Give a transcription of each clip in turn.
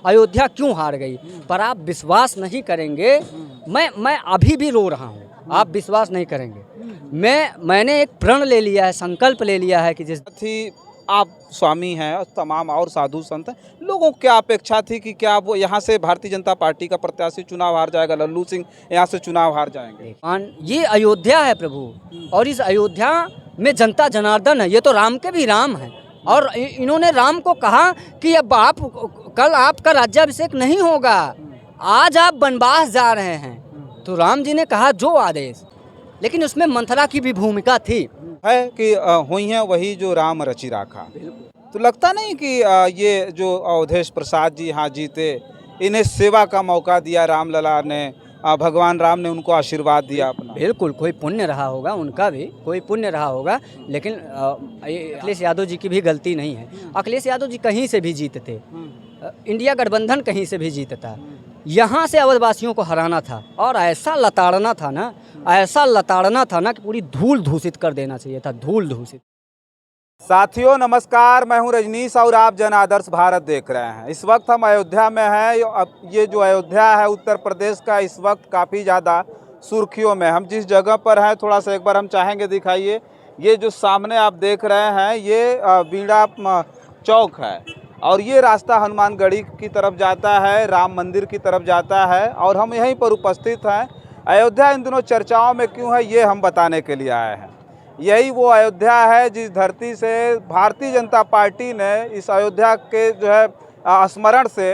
अयोध्या क्यों हार गई। पर आप विश्वास नहीं करेंगे, मैं अभी भी रो रहा हूँ, आप विश्वास नहीं करेंगे। मैंने एक प्रण ले लिया है, संकल्प ले लिया है कि जिस थी आप स्वामी हैं और तमाम और साधु संत हैं, लोगों को क्या अपेक्षा थी कि क्या वो यहाँ से भारतीय जनता पार्टी का प्रत्याशी चुनाव हार जाएगा, लल्लू सिंह यहाँ से चुनाव हार जाएंगे? ये अयोध्या है प्रभु, और इस अयोध्या में जनता जनार्दन है, ये तो राम के भी राम है। और इन्होंने राम को कहा कि अब कल आपका राज्याभिषेक नहीं होगा, आज आप वनवास जा रहे हैं। तो राम जी ने कहा जो आदेश, लेकिन उसमें मंथरा की भी भूमिका थी है कि हुई हैं वही जो राम रचि राखा। तो लगता नहीं कि ये जो अवधेश प्रसाद जी यहाँ जीते, इन्हें सेवा का मौका दिया रामलला ने, भगवान राम ने उनको आशीर्वाद दिया अपना? बिल्कुल, कोई पुण्य रहा होगा, उनका भी कोई पुण्य रहा होगा, लेकिन अखिलेश यादव जी की भी गलती नहीं है। अखिलेश यादव जी कहीं से भी जीतते, इंडिया गठबंधन कहीं से भी जीतता, यहाँ से अवधवासियों को हराना था और ऐसा लताड़ना था ना, ऐसा लताड़ना था ना कि पूरी धूल धूसित कर देना चाहिए था, धूल धूसित। साथियों नमस्कार, मैं हूं रजनीश और आप जन आदर्श भारत देख रहे हैं। इस वक्त हम अयोध्या में हैं। अब ये जो अयोध्या है उत्तर प्रदेश का, इस वक्त काफ़ी ज़्यादा सुर्खियों में। हम जिस जगह पर हैं थोड़ा सा एक बार हम चाहेंगे दिखाइए। ये जो सामने आप देख रहे हैं ये बीड़ा चौक है और ये रास्ता हनुमानगढ़ी की तरफ जाता है, राम मंदिर की तरफ जाता है और हम यहीं पर उपस्थित हैं। अयोध्या इन दिनों चर्चाओं में क्यों है ये हम बताने के लिए आए हैं। यही वो अयोध्या है जिस धरती से भारतीय जनता पार्टी ने इस अयोध्या के जो है स्मरण से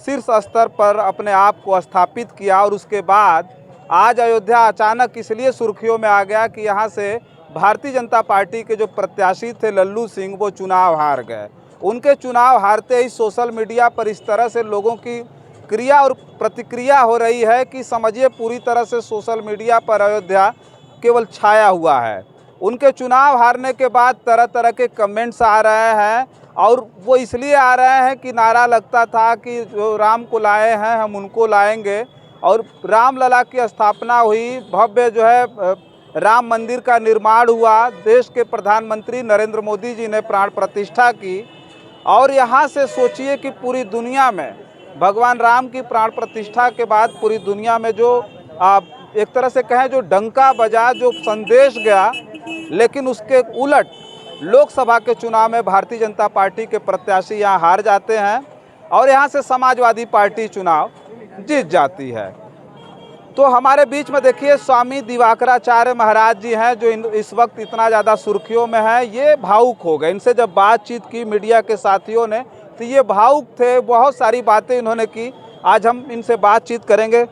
शीर्ष स्तर पर अपने आप को स्थापित किया और उसके बाद आज अयोध्या अचानक इसलिए सुर्खियों में आ गया कि यहाँ से भारतीय जनता पार्टी के जो प्रत्याशी थे लल्लू सिंह वो चुनाव हार गए। उनके चुनाव हारते ही सोशल मीडिया पर इस तरह से लोगों की क्रिया और प्रतिक्रिया हो रही है कि समझिए पूरी तरह से सोशल मीडिया पर अयोध्या केवल छाया हुआ है। उनके चुनाव हारने के बाद तरह तरह के कमेंट्स आ रहे हैं और वो इसलिए आ रहे हैं कि नारा लगता था कि जो राम को लाए हैं हम उनको लाएंगे, और रामलला की स्थापना हुई, भव्य जो है राम मंदिर का निर्माण हुआ, देश के प्रधानमंत्री नरेंद्र मोदी जी ने प्राण प्रतिष्ठा की और यहाँ से सोचिए कि पूरी दुनिया में भगवान राम की प्राण प्रतिष्ठा के बाद पूरी दुनिया में जो एक तरह से कहें जो डंका बजा, जो संदेश गया, लेकिन उसके उलट लोकसभा के चुनाव में भारतीय जनता पार्टी के प्रत्याशी यहाँ हार जाते हैं और यहाँ से समाजवादी पार्टी चुनाव जीत जाती है। तो हमारे बीच में देखिए स्वामी दिवाकराचार्य महाराज जी हैं जो इस वक्त इतना ज़्यादा सुर्खियों में है। ये भावुक हो गए। इनसे जब बातचीत की मीडिया के साथियों ने तो ये भावुक थे, बहुत सारी बातें इन्होंने की। आज हम इनसे बातचीत करेंगे।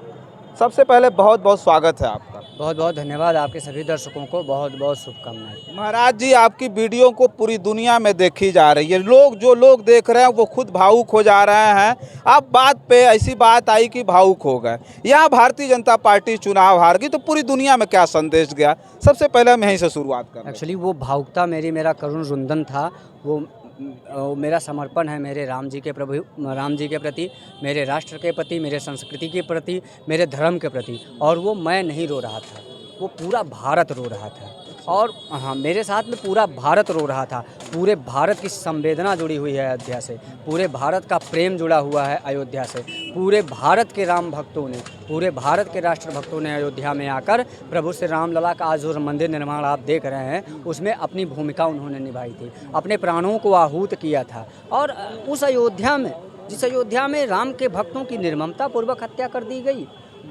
सबसे पहले बहुत बहुत स्वागत है आपका। बहुत बहुत धन्यवाद, आपके सभी दर्शकों को बहुत बहुत शुभकामनाएं। महाराज जी आपकी वीडियो को पूरी दुनिया में देखी जा रही है, जो लोग देख रहे हैं वो खुद भावुक हो जा रहे हैं। आप बात पे ऐसी बात आई कि भावुक हो गए। यहाँ भारतीय जनता पार्टी चुनाव हार गई तो पूरी दुनिया में क्या संदेश गया? सबसे पहले हम यहीं से शुरुआत करें। एक्चुअली वो भावुकता मेरा करुण रुंदन था, वो मेरा समर्पण है मेरे राम जी के प्रति, मेरे राष्ट्र के प्रति, मेरे संस्कृति के प्रति, मेरे धर्म के प्रति। और वो मैं नहीं रो रहा था, वो पूरा भारत रो रहा था। और हाँ, मेरे साथ में पूरा भारत रो रहा था। पूरे भारत की संवेदना जुड़ी हुई है अयोध्या से, पूरे भारत का प्रेम जुड़ा हुआ है अयोध्या से। पूरे भारत के राम भक्तों ने, पूरे भारत के राष्ट्र भक्तों ने अयोध्या में आकर प्रभु श्री रामलला का आज जो मंदिर निर्माण आप देख रहे हैं उसमें अपनी भूमिका उन्होंने निभाई थी, अपने प्राणों को आहूत किया था। और उस अयोध्या में, जिस अयोध्या में राम के भक्तों की निर्ममता पूर्वक हत्या कर दी गई,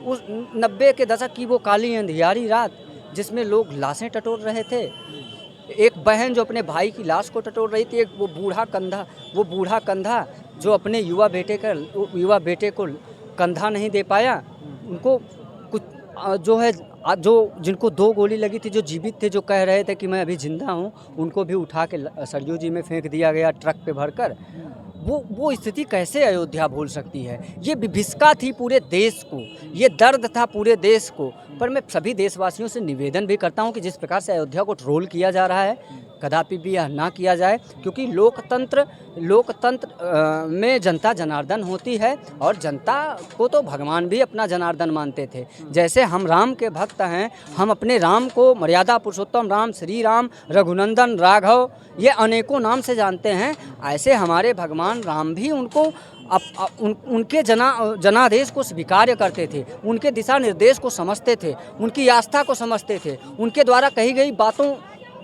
उस 90 के दशक की वो काली अंधियारी रात जिसमें लोग लाशें टटोल रहे थे, एक बहन जो अपने भाई की लाश को टटोल रही थी, एक वो बूढ़ा कंधा जो अपने युवा बेटे को कंधा नहीं दे पाया, उनको कुछ जो जिनको 2 गोली लगी थी, जो जीवित थे, जो कह रहे थे कि मैं अभी जिंदा हूँ, उनको भी उठा के सरयू जी में फेंक दिया गया ट्रक पे भरकर। वो स्थिति कैसे अयोध्या भूल सकती है? ये विभिषिका थी पूरे देश को, ये दर्द था पूरे देश को। पर मैं सभी देशवासियों से निवेदन भी करता हूँ कि जिस प्रकार से अयोध्या को ट्रोल किया जा रहा है, कदापि भी यह ना किया जाए, क्योंकि लोकतंत्र में जनता जनार्दन होती है और जनता को तो भगवान भी अपना जनार्दन मानते थे। जैसे हम राम के भक्त हैं, हम अपने राम को मर्यादा पुरुषोत्तम राम, श्री राम, रघुनंदन, राघव, ये अनेकों नाम से जानते हैं, ऐसे हमारे भगवान राम भी उनको उनके जनादेश को स्वीकार करते थे, उनके दिशा निर्देश को समझते थे, उनकी आस्था को समझते थे, उनके द्वारा कही गई बातों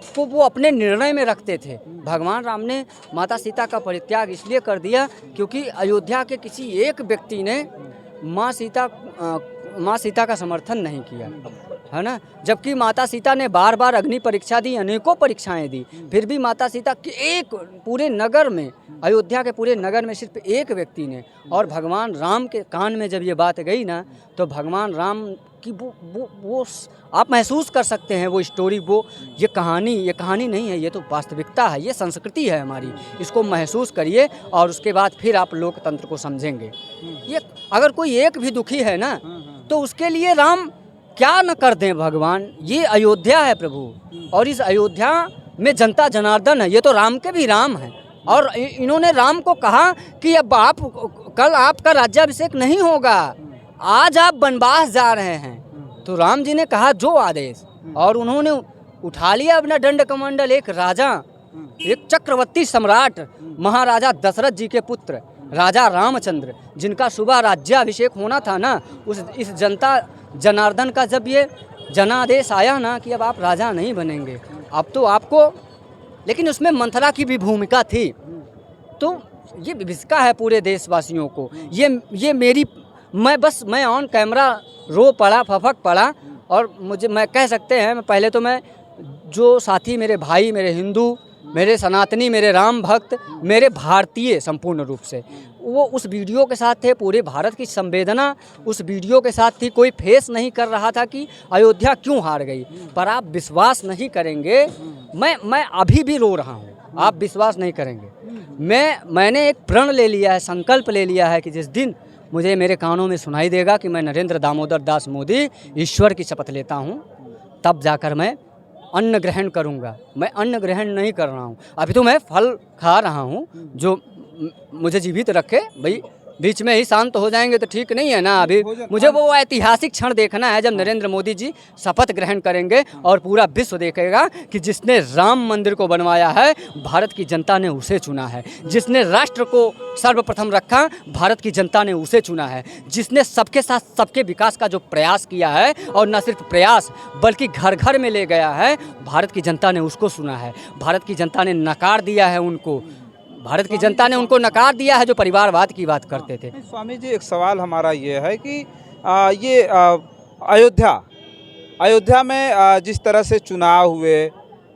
को वो अपने निर्णय में रखते थे। भगवान राम ने माता सीता का परित्याग इसलिए कर दिया क्योंकि अयोध्या के किसी एक व्यक्ति ने माँ सीता का समर्थन नहीं किया, है ना। जबकि माता सीता ने बार बार अग्नि परीक्षा दी, अनेकों परीक्षाएं दी, फिर भी माता सीता के एक पूरे नगर में, अयोध्या के पूरे नगर में सिर्फ एक व्यक्ति ने, और भगवान राम के कान में जब ये बात गई ना, तो भगवान राम की वो आप महसूस कर सकते हैं वो स्टोरी, वो ये कहानी नहीं है, ये तो वास्तविकता है, ये संस्कृति है हमारी। इसको महसूस करिए और उसके बाद फिर आप लोकतंत्र को समझेंगे। ये अगर कोई एक भी दुखी है ना, तो उसके लिए राम क्या न कर दें भगवान। ये अयोध्या है प्रभु, और इस अयोध्या में जनता जनार्दन है, ये तो राम के भी राम हैं। और इन्होंने राम को कहा कि अब कल आपका राज्याभिषेक नहीं होगा, आज आप वनवास जा रहे हैं। तो राम जी ने कहा जो आदेश, और उन्होंने उठा लिया अपना दंड कमंडल। एक राजा, एक चक्रवर्ती सम्राट महाराजा दशरथ जी के पुत्र राजा रामचंद्र, जिनका सुबह राज्याभिषेक होना था ना, इस जनता जनार्दन का जब ये जनादेश आया ना कि अब आप राजा नहीं बनेंगे, अब तो आपको, लेकिन उसमें मंथरा की भी भूमिका थी। तो ये विभिषिका है पूरे देशवासियों को। ये मेरी, मैं ऑन कैमरा रो पड़ा, फफक पड़ा, और मैं कह सकते हैं, पहले तो मैं जो साथी मेरे भाई, मेरे हिंदू, मेरे सनातनी, मेरे राम भक्त, मेरे भारतीय संपूर्ण रूप से, वो उस वीडियो के साथ थे। पूरे भारत की संवेदना उस वीडियो के साथ थी। कोई फेस नहीं कर रहा था कि अयोध्या क्यों हार गई। पर आप विश्वास नहीं करेंगे, मैं अभी भी रो रहा हूँ, आप विश्वास नहीं करेंगे। मैंने एक प्रण ले लिया है, संकल्प ले लिया है कि जिस दिन मुझे मेरे कानों में सुनाई देगा कि मैं नरेंद्र दामोदर दास मोदी ईश्वर की शपथ लेता हूँ, तब जाकर मैं अन्न ग्रहण करूँगा। मैं अन्न ग्रहण नहीं कर रहा हूँ, अभी तो मैं फल खा रहा हूँ जो मुझे जीवित रखे। भाई बीच में ही शांत हो जाएंगे तो ठीक नहीं है ना। अभी मुझे वो ऐतिहासिक क्षण देखना है जब नरेंद्र मोदी जी शपथ ग्रहण करेंगे और पूरा विश्व देखेगा कि जिसने राम मंदिर को बनवाया है, भारत की जनता ने उसे चुना है। जिसने राष्ट्र को सर्वप्रथम रखा, भारत की जनता ने उसे चुना है। जिसने सबके साथ सबके विकास का जो प्रयास किया है, और न सिर्फ प्रयास बल्कि घर घर में ले गया है, भारत की जनता ने उसको चुना है। भारत की जनता ने नकार दिया है उनको, भारत की जनता ने उनको नकार दिया है जो परिवारवाद की बात करते थे। स्वामी जी, एक सवाल हमारा ये है कि अयोध्या में जिस तरह से चुनाव हुए,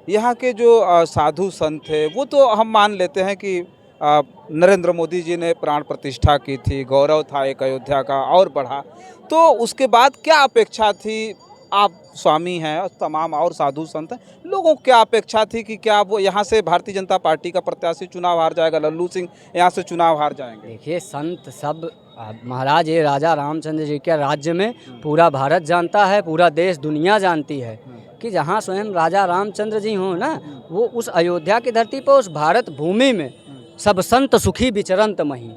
यहाँ के जो साधु संत थे, वो तो हम मान लेते हैं कि नरेंद्र मोदी जी ने प्राण प्रतिष्ठा की थी, गौरव था एक अयोध्या का और बढ़ा। तो उसके बाद क्या अपेक्षा थी? आप स्वामी हैं और तमाम और साधु संत हैं, लोगों को क्या अपेक्षा थी कि क्या वो यहाँ से भारतीय जनता पार्टी का प्रत्याशी चुनाव हार जाएगा, लल्लू सिंह यहाँ से चुनाव हार जाएंगे? देखिए, संत सब महाराज, ये राजा रामचंद्र जी के राज्य में पूरा भारत जानता है, पूरा देश दुनिया जानती है कि जहाँ स्वयं राजा रामचंद्र जी हों ना, वो उस अयोध्या की धरती पर, उस भारत भूमि में सब संत सुखी विचरंत मही।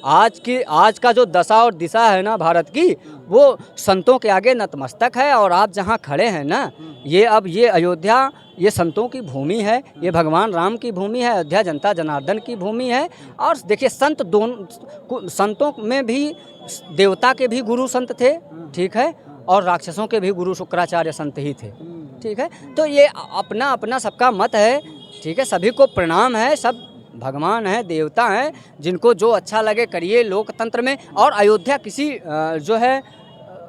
आज का जो दशा और दिशा है ना भारत की, वो संतों के आगे नतमस्तक है। और आप जहाँ खड़े हैं ना, ये अयोध्या, ये संतों की भूमि है, ये भगवान राम की भूमि है, अयोध्या जनता जनार्दन की भूमि है। और देखिए, संतों में भी देवता के भी गुरु संत थे, ठीक है, और राक्षसों के भी गुरु शुक्राचार्य संत ही थे, ठीक है। तो ये अपना अपना सबका मत है, ठीक है, सभी को प्रणाम है, सब भगवान है, देवता हैं, जिनको जो अच्छा लगे करिए लोकतंत्र में। और अयोध्या किसी जो है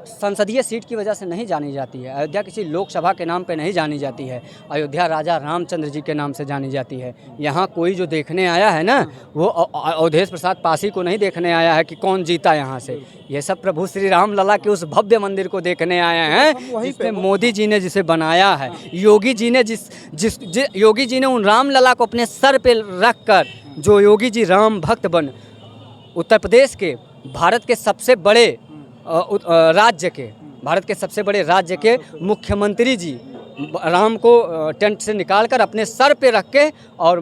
संसदीय सीट की वजह से नहीं जानी जाती है, अयोध्या किसी लोकसभा के नाम पे नहीं जानी जाती है, अयोध्या राजा रामचंद्र जी के नाम से जानी जाती है। यहाँ कोई जो देखने आया है ना, वो अवधेश प्रसाद पासी को नहीं देखने आया है कि कौन जीता यहाँ से। ये सब प्रभु श्री राम लला के उस भव्य मंदिर को देखने आए हैं, जिसमें मोदी जी ने जिसे बनाया है, योगी जी ने उन राम लला को अपने सर पे रख कर, जो योगी जी राम भक्त बन उत्तर प्रदेश के भारत के सबसे बड़े भारत के सबसे बड़े राज्य के मुख्यमंत्री जी राम को टेंट से निकालकर अपने सर पे रख के और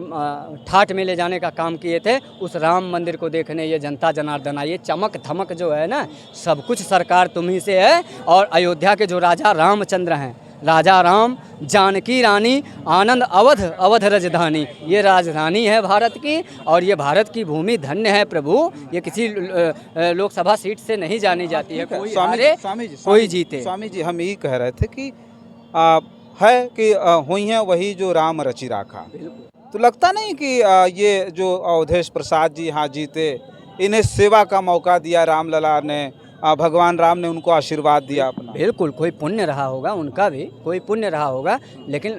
ठाठ में ले जाने का काम किए थे। उस राम मंदिर को देखने ये जनता जनार्दन आई। ये चमक धमक जो है ना, सब कुछ सरकार तुम्ही से है। और अयोध्या के जो राजा रामचंद्र हैं, राजा राम जानकी रानी आनंद अवध अवध राजधानी। ये राजधानी है भारत की और ये भारत की भूमि धन्य है प्रभु। ये किसी लोकसभा सीट से नहीं जानी जाती है। कोई हारे कोई जीते। स्वामी जी हम यही कह रहे थे कि है कि हुई है वही जो राम रचि राखा। तो लगता नहीं कि ये जो अवधेश प्रसाद जी यहाँ जीते, इन्हें सेवा का मौका दिया रामलला ने, भगवान राम ने उनको आशीर्वाद दिया अपना। बिल्कुल, कोई पुण्य रहा होगा उनका भी, कोई पुण्य रहा होगा, लेकिन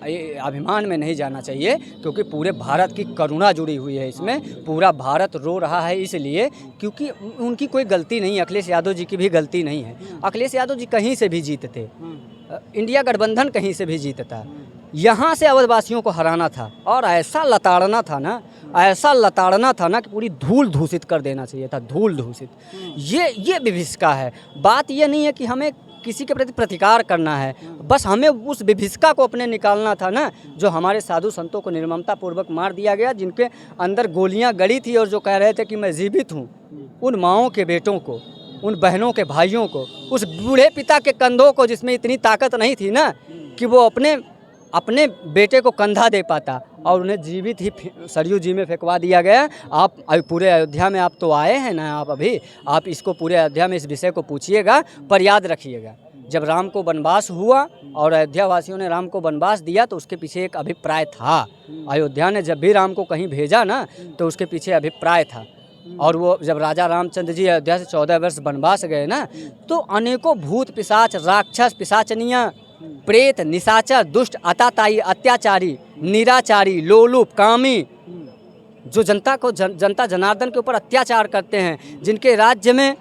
ये अभिमान में नहीं जाना चाहिए क्योंकि पूरे भारत की करुणा जुड़ी हुई है इसमें। पूरा भारत रो रहा है इसलिए क्योंकि उनकी कोई गलती नहीं है, अखिलेश यादव जी की भी गलती नहीं है। अखिलेश यादव जी कहीं से भी जीतते, इंडिया गठबंधन कहीं से भी जीतता, यहाँ से अवधवासियों को हराना था और ऐसा लताड़ना था ना, ऐसा लताड़ना था ना कि पूरी धूल धूसित कर देना चाहिए था, धूल धूसित। ये विभिषका है। बात ये नहीं है कि हमें किसी के प्रति प्रतिकार करना है, बस हमें उस विभिषका को अपने निकालना था ना, जो हमारे साधु संतों को निर्ममता पूर्वक मार दिया गया, जिनके अंदर गोलियां गड़ी थी और जो कह रहे थे कि मैं जीवित हूँ। उन माओं के बेटों को, उन बहनों के भाइयों को, उस बूढ़े पिता के कंधों को जिसमें इतनी ताकत नहीं थी ना कि वो अपने बेटे को कंधा दे पाता, और उन्हें जीवित ही सरयू जी में फेंकवा दिया गया। आप पूरे अयोध्या में आप तो आए हैं ना, आप इसको पूरे अयोध्या में इस विषय को पूछिएगा, पर याद रखिएगा जब राम को वनवास हुआ और अयोध्या वासियों ने राम को वनवास दिया तो उसके पीछे एक अभिप्राय था। अयोध्या ने जब भी राम को कहीं भेजा ना तो उसके पीछे अभिप्राय था। और वो जब राजा रामचंद्र जी अयोध्या से 14 वर्ष वनवास गए ना, तो अनेकों भूत पिशाच, राक्षस, पिशाचनियाँ, प्रेत, निशाचर, दुष्ट, अताताई, अत्याचारी, निराचारी, लोलुप, कामी, जो जनता जनार्दन के ऊपर अत्याचार करते हैं, जिनके राज्य में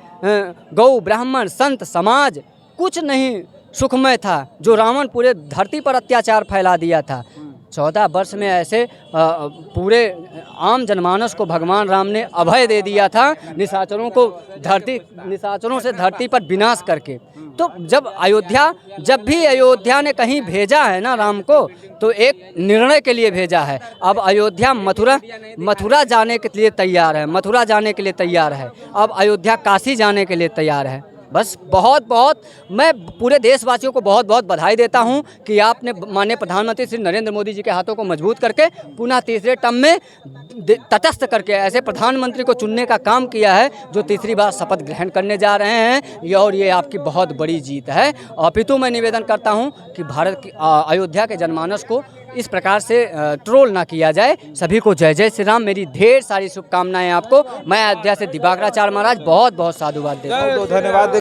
गौ, ब्राह्मण, संत समाज कुछ नहीं सुखमय था, जो रावण पूरे धरती पर अत्याचार फैला दिया था। 14 वर्ष में ऐसे पूरे आम जनमानस को भगवान राम ने अभय दे दिया था, निशाचरों से धरती पर विनाश करके। तो जब भी अयोध्या ने कहीं भेजा है ना राम को, तो एक निर्णय के लिए भेजा है। अब अयोध्या मथुरा जाने के लिए तैयार है, मथुरा जाने के लिए तैयार है, अब अयोध्या काशी जाने के लिए तैयार है। बस बहुत मैं पूरे देशवासियों को बहुत बधाई देता हूं कि आपने माननीय प्रधानमंत्री श्री नरेंद्र मोदी जी के हाथों को मजबूत करके पुनः तीसरे टर्म में तटस्थ करके ऐसे प्रधानमंत्री को चुनने का काम किया है जो तीसरी बार शपथ ग्रहण करने जा रहे हैं। और ये आपकी बहुत बड़ी जीत है। अपितु मैं निवेदन करता हूँ कि भारत की अयोध्या के जनमानस को इस प्रकार से ट्रोल ना किया जाए। सभी को जय जय श्री राम, मेरी ढेर सारी शुभकामनाएं आपको। मैं अयोध्या से दिवाकराचार्य महाराज बहुत साधुवाद देता हूँ। धन्यवाद।